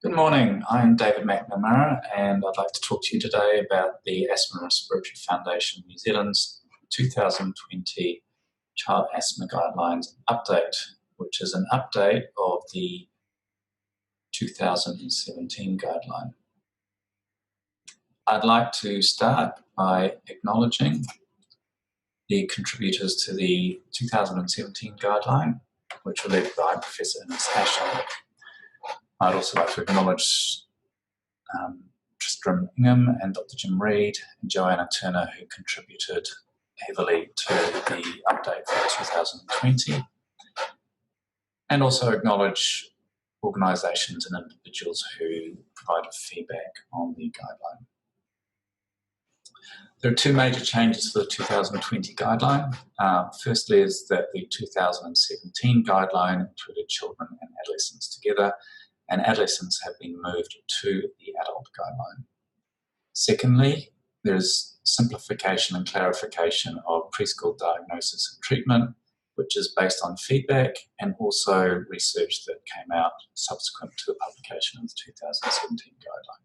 Good morning, I'm David McNamara and I'd like to talk to you today about the Asthma and Respiratory Foundation New Zealand's 2020 Child Asthma Guidelines Update, which is an update of the 2017 guideline. I'd like to start by acknowledging the contributors to the 2017 guideline, which were led by Professor Ines Ashall. I'd also like to acknowledge Tristram Ingham and Dr. Jim Reid and Joanna Turner, who contributed heavily to the update for 2020, and also acknowledge organisations and individuals who provided feedback on the guideline. There are two major changes for the 2020 guideline. Firstly is that the 2017 guideline included children and adolescents together, and adolescents have been moved to the adult guideline. Secondly, there is simplification and clarification of preschool diagnosis and treatment, which is based on feedback and also research that came out subsequent to the publication of the 2017 guideline.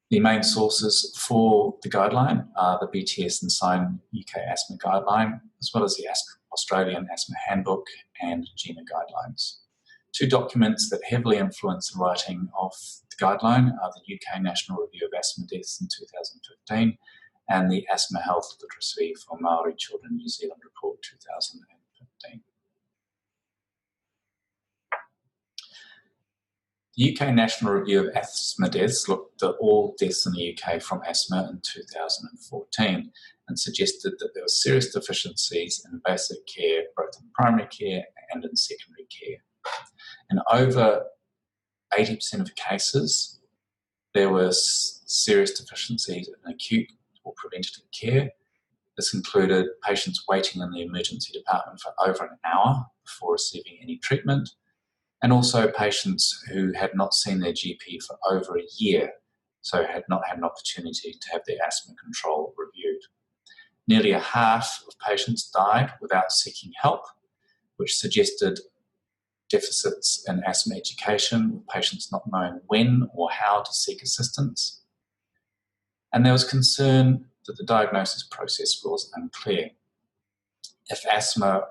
The main sources for the guideline are the BTS and SIGN UK Asthma Guideline, as well as the Australian Asthma Handbook and GINA guidelines. Two documents that heavily influence the writing of the guideline are the UK National Review of Asthma Deaths in 2015 and the Asthma Health Literacy for Māori Children New Zealand Report 2015. The UK National Review of Asthma Deaths looked at all deaths in the UK from asthma in 2014 and suggested that there were serious deficiencies in basic care, both in primary care and in secondary care. In over 80% of cases, there were serious deficiencies in acute or preventative care. This included patients waiting in the emergency department for over an hour before receiving any treatment, and also patients who had not seen their GP for over a year, so had not had an opportunity to have their asthma control reviewed. Nearly a half of patients died without seeking help, which suggested deficits in asthma education, with patients not knowing when or how to seek assistance. And there was concern that the diagnosis process was unclear. If asthma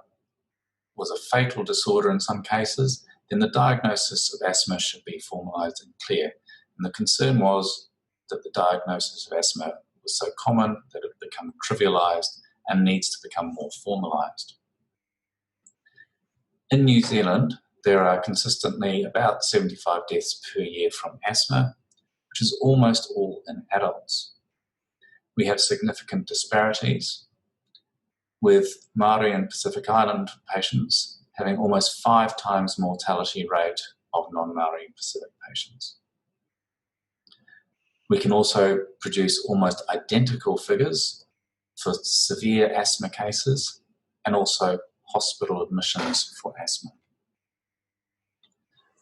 was a fatal disorder in some cases, then the diagnosis of asthma should be formalised and clear. And the concern was that the diagnosis of asthma was so common that it had become trivialised and needs to become more formalised. In New Zealand, there are consistently about 75 deaths per year from asthma, which is almost all in adults. We have significant disparities, with Māori and Pacific Island patients having almost 5 times mortality rate of non-Māori Pacific patients. We can also produce almost identical figures for severe asthma cases and also hospital admissions for asthma.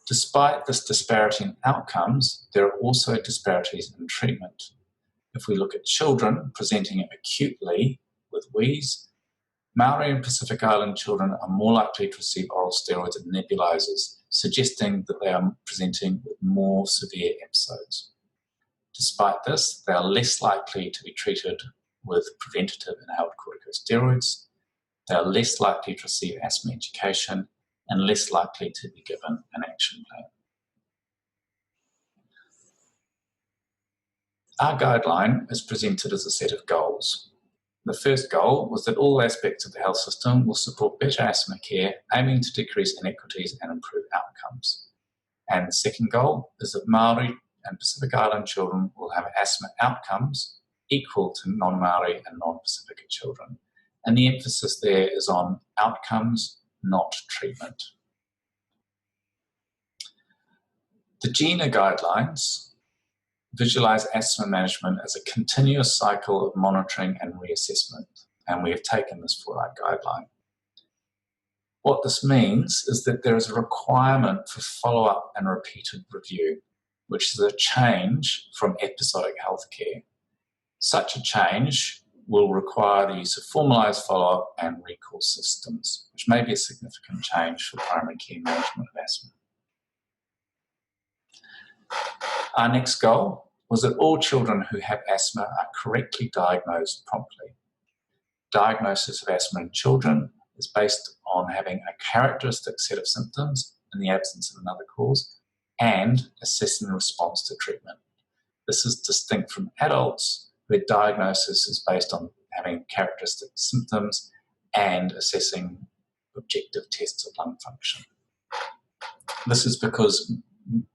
Despite this disparity in outcomes, there are also disparities in treatment. If we look at children presenting acutely with wheeze, Māori and Pacific Island children are more likely to receive oral steroids and nebulizers, suggesting that they are presenting with more severe episodes. Despite this, they are less likely to be treated with preventative inhaled corticosteroids, they are less likely to receive asthma education, and less likely to be given an action plan. Our guideline is presented as a set of goals. The first goal was that all aspects of the health system will support better asthma care, aiming to decrease inequities and improve outcomes. And the second goal is that Māori and Pacific Island children will have asthma outcomes equal to non-Māori and non-Pacific children. And the emphasis there is on outcomes, not treatment. The GINA guidelines visualize asthma management as a continuous cycle of monitoring and reassessment, and we have taken this for our guideline. What this means is that there is a requirement for follow-up and repeated review, which is a change from episodic healthcare. Such a change will require the use of formalised follow-up and recall systems, which may be a significant change for primary care management of asthma. Our next goal was that all children who have asthma are correctly diagnosed promptly. Diagnosis of asthma in children is based on having a characteristic set of symptoms in the absence of another cause and assessing the response to treatment. This is distinct from adults, where diagnosis is based on having characteristic symptoms and assessing objective tests of lung function. This is because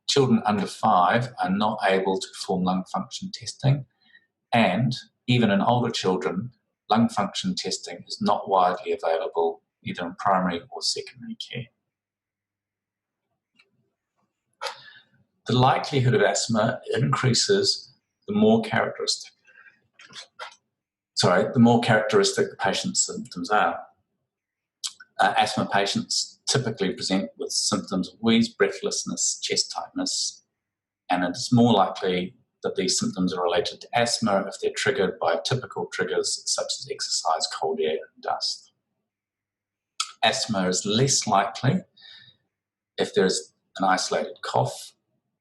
children under 5 are not able to perform lung function testing, and even in older children, lung function testing is not widely available either in primary or secondary care. The likelihood of asthma increases the more characteristic the patient's symptoms are. Asthma patients typically present with symptoms of wheeze, breathlessness, chest tightness, and it is more likely that these symptoms are related to asthma if they're triggered by typical triggers such as exercise, cold air, and dust. Asthma is less likely if there's an isolated cough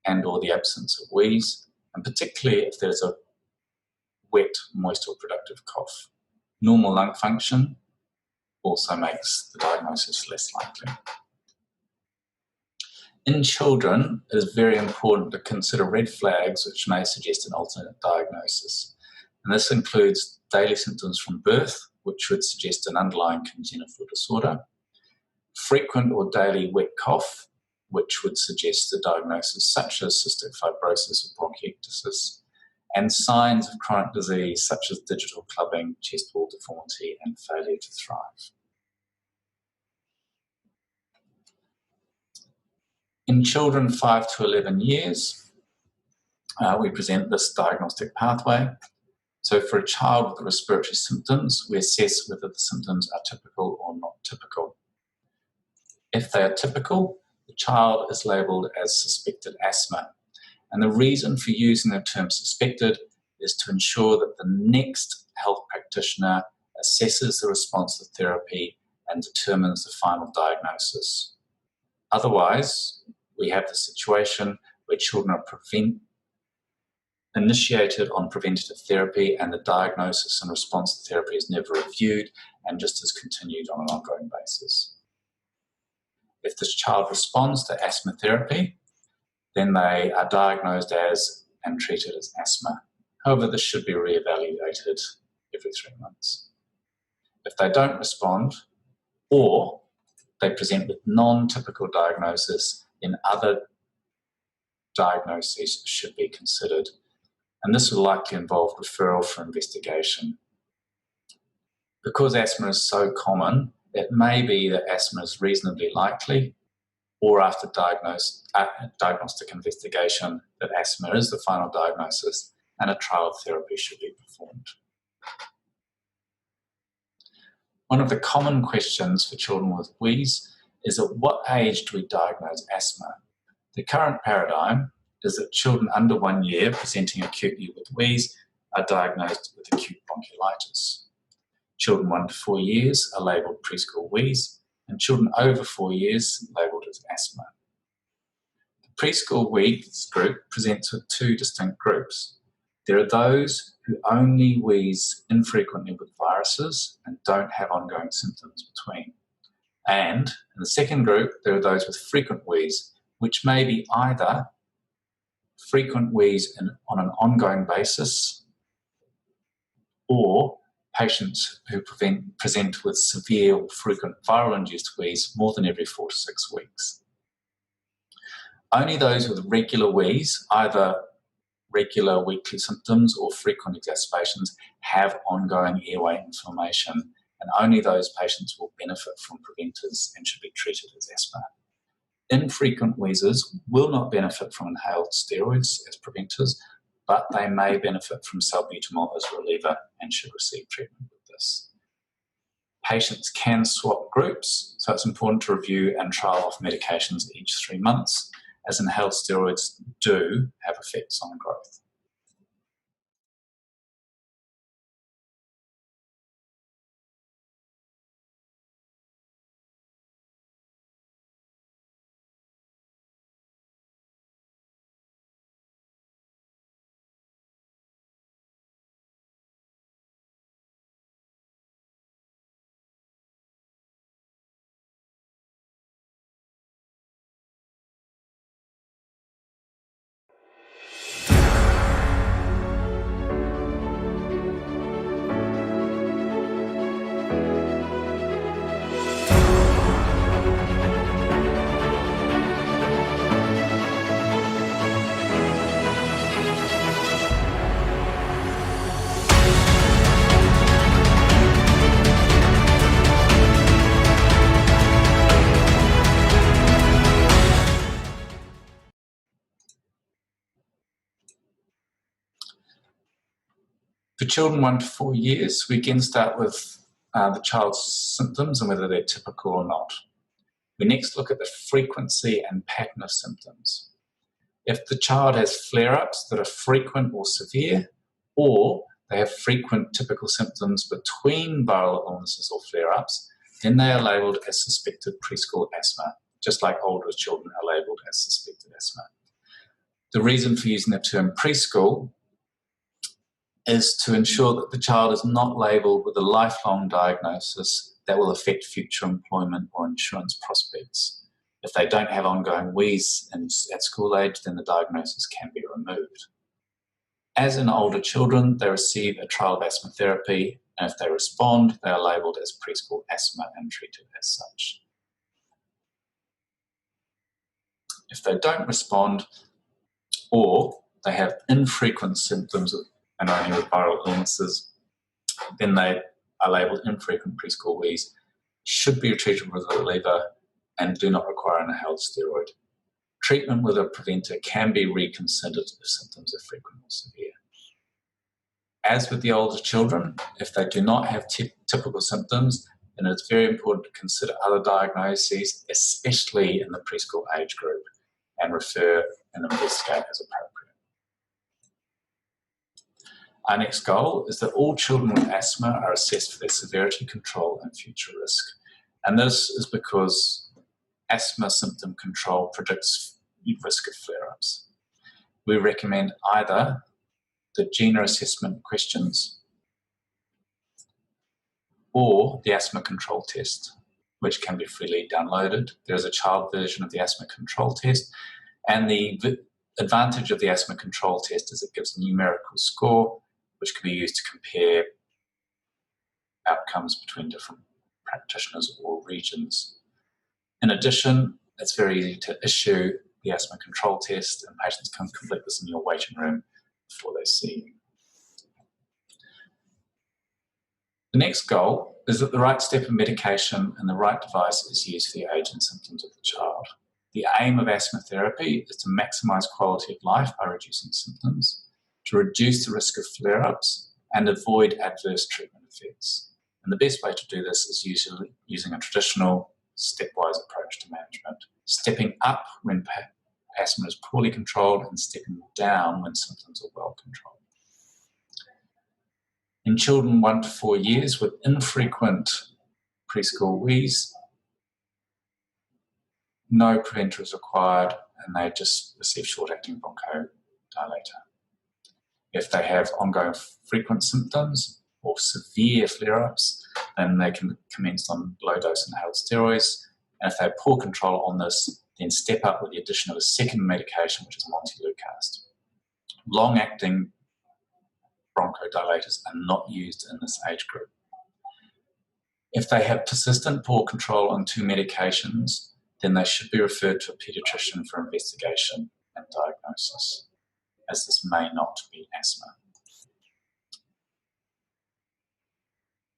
and or the absence of wheeze, and particularly if there's a wet, moist or productive cough. Normal lung function also makes the diagnosis less likely. In children, it is very important to consider red flags which may suggest an alternate diagnosis. And this includes daily symptoms from birth, which would suggest an underlying congenital disorder, frequent or daily wet cough, which would suggest a diagnosis such as cystic fibrosis or bronchiectasis, and signs of chronic disease such as digital clubbing, chest wall deformity, and failure to thrive. In children 5 to 11 years, we present this diagnostic pathway. So for a child with respiratory symptoms, we assess whether the symptoms are typical or not typical. If they are typical, the child is labelled as suspected asthma. And the reason for using the term suspected is to ensure that the next health practitioner assesses the response to therapy and determines the final diagnosis. Otherwise, we have the situation where children are initiated on preventative therapy and the diagnosis and response to therapy is never reviewed and just is continued on an ongoing basis. If this child responds to asthma therapy, then they are diagnosed as and treated as asthma. However, this should be re-evaluated every 3 months. If they don't respond or they present with non-typical diagnosis, then other diagnoses should be considered. And this will likely involve referral for investigation. Because asthma is so common, it may be that asthma is reasonably likely, or after diagnostic investigation, that asthma is the final diagnosis and a trial therapy should be performed. One of the common questions for children with wheeze is at what age do we diagnose asthma? The current paradigm is that children under 1 year presenting acutely with wheeze are diagnosed with acute bronchiolitis. Children 1 to 4 years are labelled preschool wheeze, and children over 4 years labelled as asthma. The preschool wheeze group presents with 2 distinct groups. There are those who only wheeze infrequently with viruses and don't have ongoing symptoms between. And in the second group, there are those with frequent wheeze, which may be either frequent wheeze on an ongoing basis or patients who present with severe or frequent viral-induced wheeze more than every 4 to 6 weeks. Only those with regular wheeze, either regular weekly symptoms or frequent exacerbations, have ongoing airway inflammation, and only those patients will benefit from preventers and should be treated as asthma. Infrequent wheezers will not benefit from inhaled steroids as preventers, but they may benefit from salbutamol as a reliever and should receive treatment with this. Patients can swap groups, so it's important to review and trial off medications each 3 months, as inhaled steroids do have effects on growth. For children 1 to 4 years, we again start with the child's symptoms and whether they're typical or not. We next look at the frequency and pattern of symptoms. If the child has flare-ups that are frequent or severe, or they have frequent typical symptoms between viral illnesses or flare-ups, then they are labelled as suspected preschool asthma, just like older children are labelled as suspected asthma. The reason for using the term preschool is to ensure that the child is not labelled with a lifelong diagnosis that will affect future employment or insurance prospects. If they don't have ongoing wheeze at school age, then the diagnosis can be removed. As in older children, they receive a trial of asthma therapy, and if they respond, they are labelled as preschool asthma and treated as such. If they don't respond, or they have infrequent symptoms and only with viral illnesses, then they are labelled infrequent preschool wheeze, should be treated with a reliever, and do not require an inhaled steroid. Treatment with a preventer can be reconsidered if symptoms are frequent or severe. As with the older children, if they do not have typical symptoms, then it's very important to consider other diagnoses, especially in the preschool age group, and refer and investigate as appropriate. Our next goal is that all children with asthma are assessed for their severity, control, and future risk. And this is because asthma symptom control predicts risk of flare-ups. We recommend either the GINA assessment questions or the asthma control test, which can be freely downloaded. There is a child version of the asthma control test, and the advantage of the asthma control test is it gives a numerical score which can be used to compare outcomes between different practitioners or regions. In addition, it's very easy to issue the asthma control test, and patients can complete this in your waiting room before they see you. The next goal is that the right step of medication and the right device is used for the age and symptoms of the child. The aim of asthma therapy is to maximise quality of life by reducing symptoms, to reduce the risk of flare-ups, and avoid adverse treatment effects. And the best way to do this is usually using a traditional stepwise approach to management, stepping up when asthma is poorly controlled and stepping down when symptoms are well controlled. In children 1 to 4 years with infrequent preschool wheeze, no preventer is required, and they just receive short-acting bronchodilator. If they have ongoing frequent symptoms or severe flare-ups, then they can commence on low-dose inhaled steroids. And if they have poor control on this, then step up with the addition of a second medication, which is montelukast. Long-acting bronchodilators are not used in this age group. If they have persistent poor control on 2 medications, then they should be referred to a paediatrician for investigation and diagnosis, as this may not be asthma.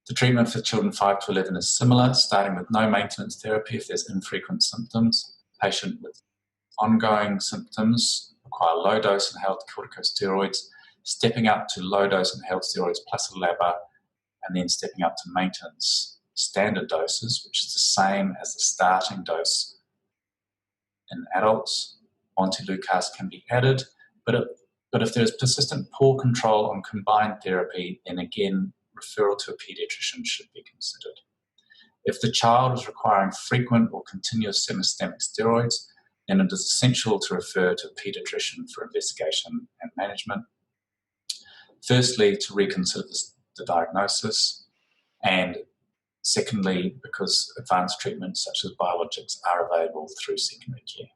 The treatment for children 5 to 11 is similar, starting with no maintenance therapy if there's infrequent symptoms. Patient with ongoing symptoms require low-dose inhaled corticosteroids, stepping up to low-dose inhaled steroids plus a LABA, and then stepping up to maintenance standard doses, which is the same as the starting dose in adults. Montelukast can be added, but if there is persistent poor control on combined therapy, then again, referral to a paediatrician should be considered. If the child is requiring frequent or continuous semistemic steroids, then it is essential to refer to a paediatrician for investigation and management. Firstly, to reconsider the diagnosis, and secondly, because advanced treatments such as biologics are available through secondary care.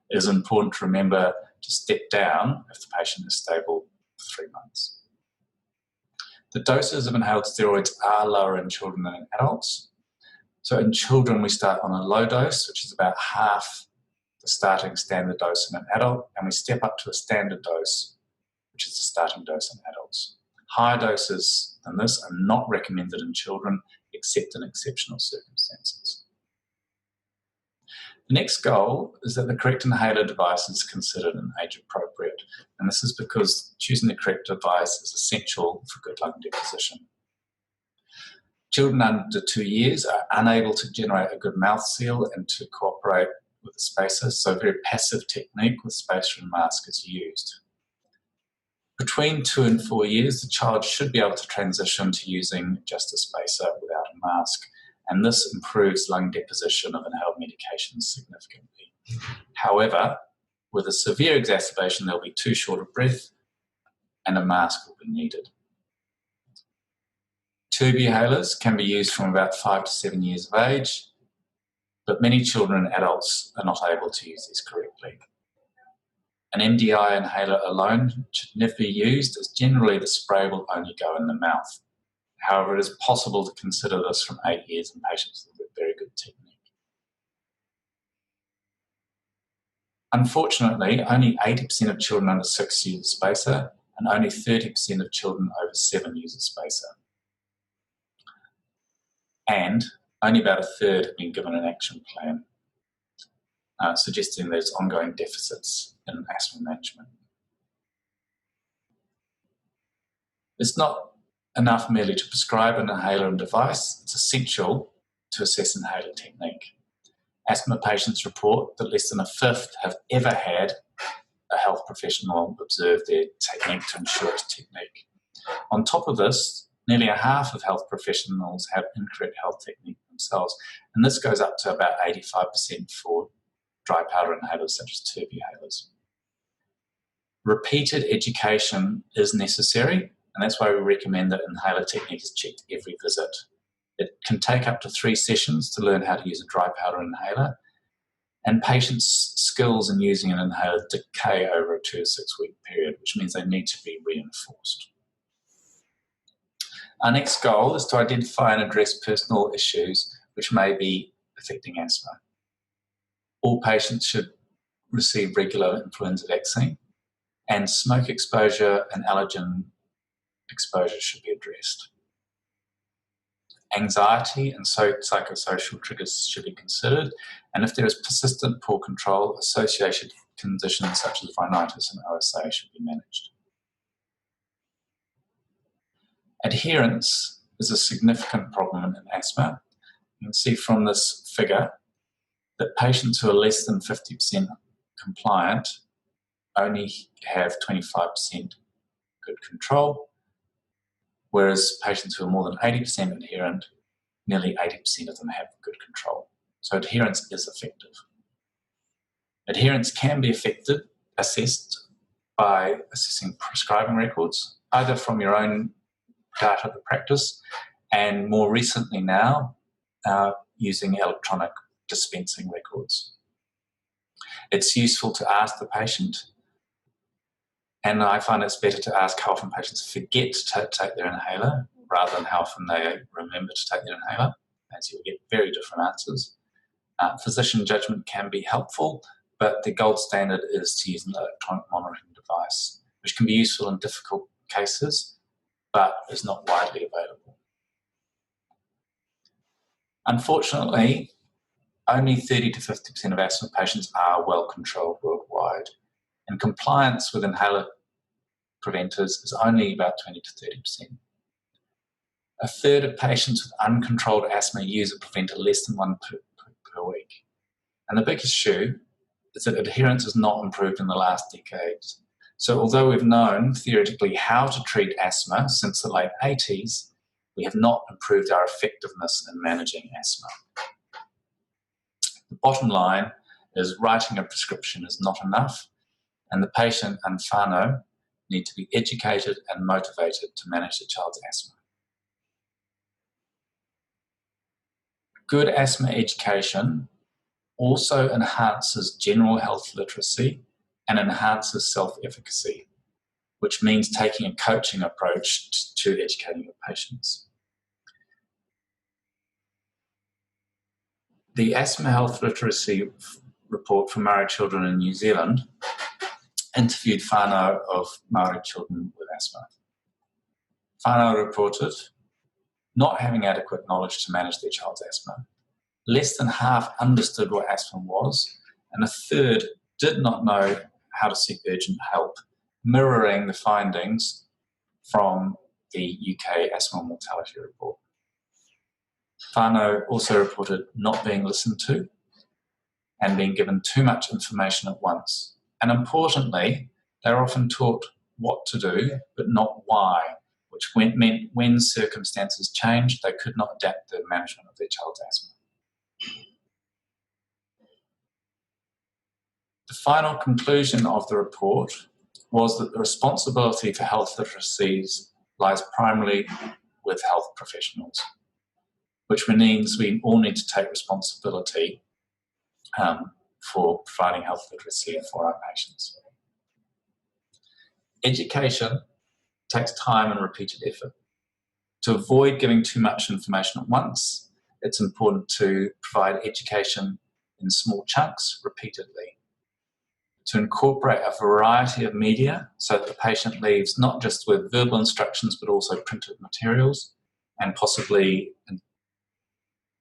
It is important to remember to step down if the patient is stable for 3 months. The doses of inhaled steroids are lower in children than in adults. So in children, we start on a low dose, which is about half the starting standard dose in an adult, and we step up to a standard dose, which is the starting dose in adults. Higher doses than this are not recommended in children except in exceptional circumstances. The next goal is that the correct inhaler device is considered and age appropriate, and this is because choosing the correct device is essential for good lung deposition. Children under 2 years are unable to generate a good mouth seal and to cooperate with the spacer, so a very passive technique with spacer and mask is used. Between 2 and 4 years, the child should be able to transition to using just a spacer without a mask, and this improves lung deposition of inhaled medications significantly. However, with a severe exacerbation, they'll be too short of breath and a mask will be needed. Tube inhalers can be used from about 5 to 7 years of age, but many children and adults are not able to use these correctly. An MDI inhaler alone should never be used, as generally the spray will only go in the mouth. However, it is possible to consider this from 8 years in patients with a very good technique. Unfortunately, only 80% of children under 6 use a spacer, and only 30% of children over 7 use a spacer. And only about a third have been given an action plan, suggesting there's ongoing deficits in asthma management. It's not enough merely to prescribe an inhaler and device. It's essential to assess inhaler technique. Asthma patients report that less than a fifth have ever had a health professional observe their technique to ensure its technique. On top of this, nearly a half of health professionals have incorrect health technique themselves, and this goes up to about 85% for dry powder inhalers such as tube inhalers. Repeated education is necessary, and that's why we recommend that inhaler technique is checked every visit. It can take up to 3 sessions to learn how to use a dry powder inhaler, and patients' skills in using an inhaler decay over a 2 to 6 week period, which means they need to be reinforced. Our next goal is to identify and address personal issues which may be affecting asthma. All patients should receive regular influenza vaccine, and smoke exposure and allergen exposure should be addressed. Anxiety and psychosocial triggers should be considered, and if there is persistent poor control, associated conditions such as rhinitis and OSA should be managed. Adherence is a significant problem in asthma. You can see from this figure that patients who are less than 50% compliant only have 25% good control, whereas patients who are more than 80% adherent, nearly 80% of them have good control. So adherence is effective. Adherence can be assessed by assessing prescribing records, either from your own data of the practice, and more recently now, using electronic dispensing records. It's useful to ask the patient, and I find it's better to ask how often patients forget to take their inhaler rather than how often they remember to take their inhaler, as you'll get very different answers. Physician judgment can be helpful, but the gold standard is to use an electronic monitoring device, which can be useful in difficult cases, but is not widely available. Unfortunately, only 30 to 50% of asthma patients are well controlled worldwide, and compliance with inhaler preventers is only about 20 to 30%. A third of patients with uncontrolled asthma use a preventer less than 1 per week. And the big issue is that adherence has not improved in the last decades. So although we've known theoretically how to treat asthma since the late 80s, we have not improved our effectiveness in managing asthma. The bottom line is writing a prescription is not enough, and the patient and whānau need to be educated and motivated to manage the child's asthma. Good asthma education also enhances general health literacy and enhances self-efficacy, which means taking a coaching approach to educating your patients. The Asthma Health Literacy Report for Maori children in New Zealand interviewed whānau of Maori children with asthma. Whānau reported not having adequate knowledge to manage their child's asthma, less than half understood what asthma was, and a third did not know how to seek urgent help, mirroring the findings from the UK Asthma Mortality Report. whānau also reported not being listened to and being given too much information at once. And importantly, they were often taught what to do, but not why, which meant when circumstances changed, they could not adapt the management of their child's asthma. The final conclusion of the report was that the responsibility for health literacies lies primarily with health professionals, which means we all need to take responsibility for providing health literacy for our patients. Education takes time and repeated effort. To avoid giving too much information at once, it's important to provide education in small chunks repeatedly. To incorporate a variety of media so that the patient leaves not just with verbal instructions but also printed materials and possibly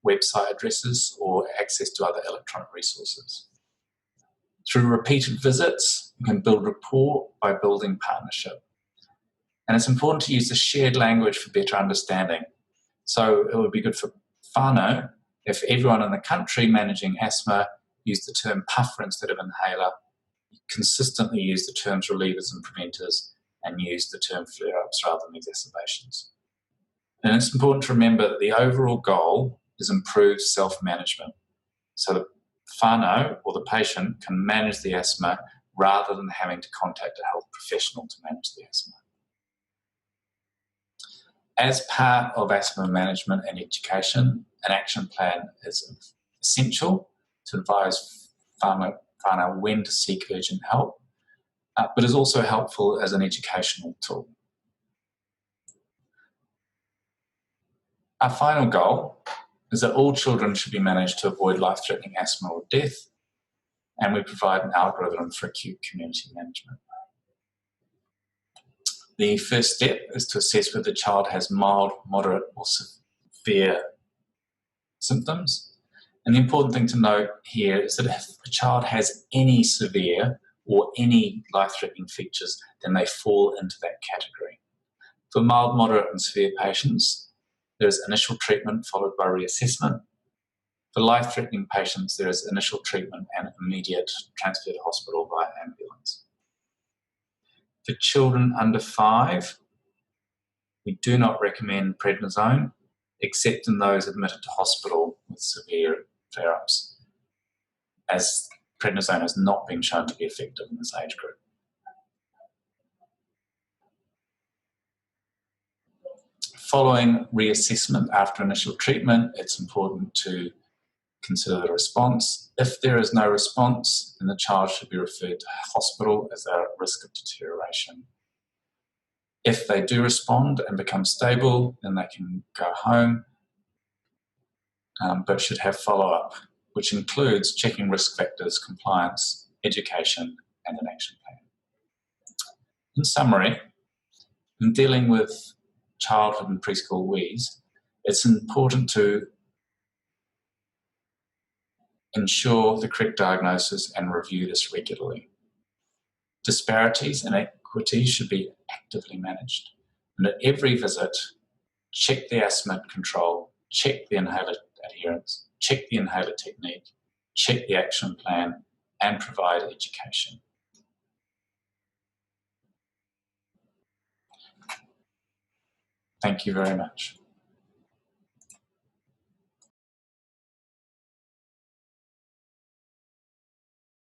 website addresses or access to other electronic resources. Through repeated visits, you can build rapport by building partnership. And it's important to use the shared language for better understanding. So it would be good for whānau if everyone in the country managing asthma used the term puffer instead of inhaler, consistently use the terms relievers and preventers, and use the term flare-ups rather than exacerbations. And it's important to remember that the overall goal is improved self-management, so that whānau or the patient can manage the asthma rather than having to contact a health professional to manage the asthma. As part of asthma management and education, an action plan is essential to advise whānau when to seek urgent help, but is also helpful as an educational tool. Our final goal is that all children should be managed to avoid life-threatening asthma or death, and we provide an algorithm for acute community management. The first step is to assess whether the child has mild, moderate or severe symptoms. And the important thing to note here is that if a child has any severe or any life-threatening features, then they fall into that category. For mild, moderate and severe patients, there is initial treatment followed by reassessment. For life-threatening patients, there is initial treatment and immediate transfer to hospital via ambulance. For children under 5, we do not recommend prednisone, except in those admitted to hospital with severe flare-ups, as prednisone has not been shown to be effective in this age group. Following reassessment after initial treatment, it's important to consider the response. If there is no response, then the child should be referred to hospital as they're at risk of deterioration. If they do respond and become stable, then they can go home, but should have follow-up, which includes checking risk factors, compliance, education, and an action plan. In summary, in dealing with childhood and preschool wheeze, it's important to ensure the correct diagnosis and review this regularly. Disparities and inequities should be actively managed. And at every visit, check the asthma control, check the inhaler adherence, check the inhaler technique, check the action plan, and provide education. Thank you very much.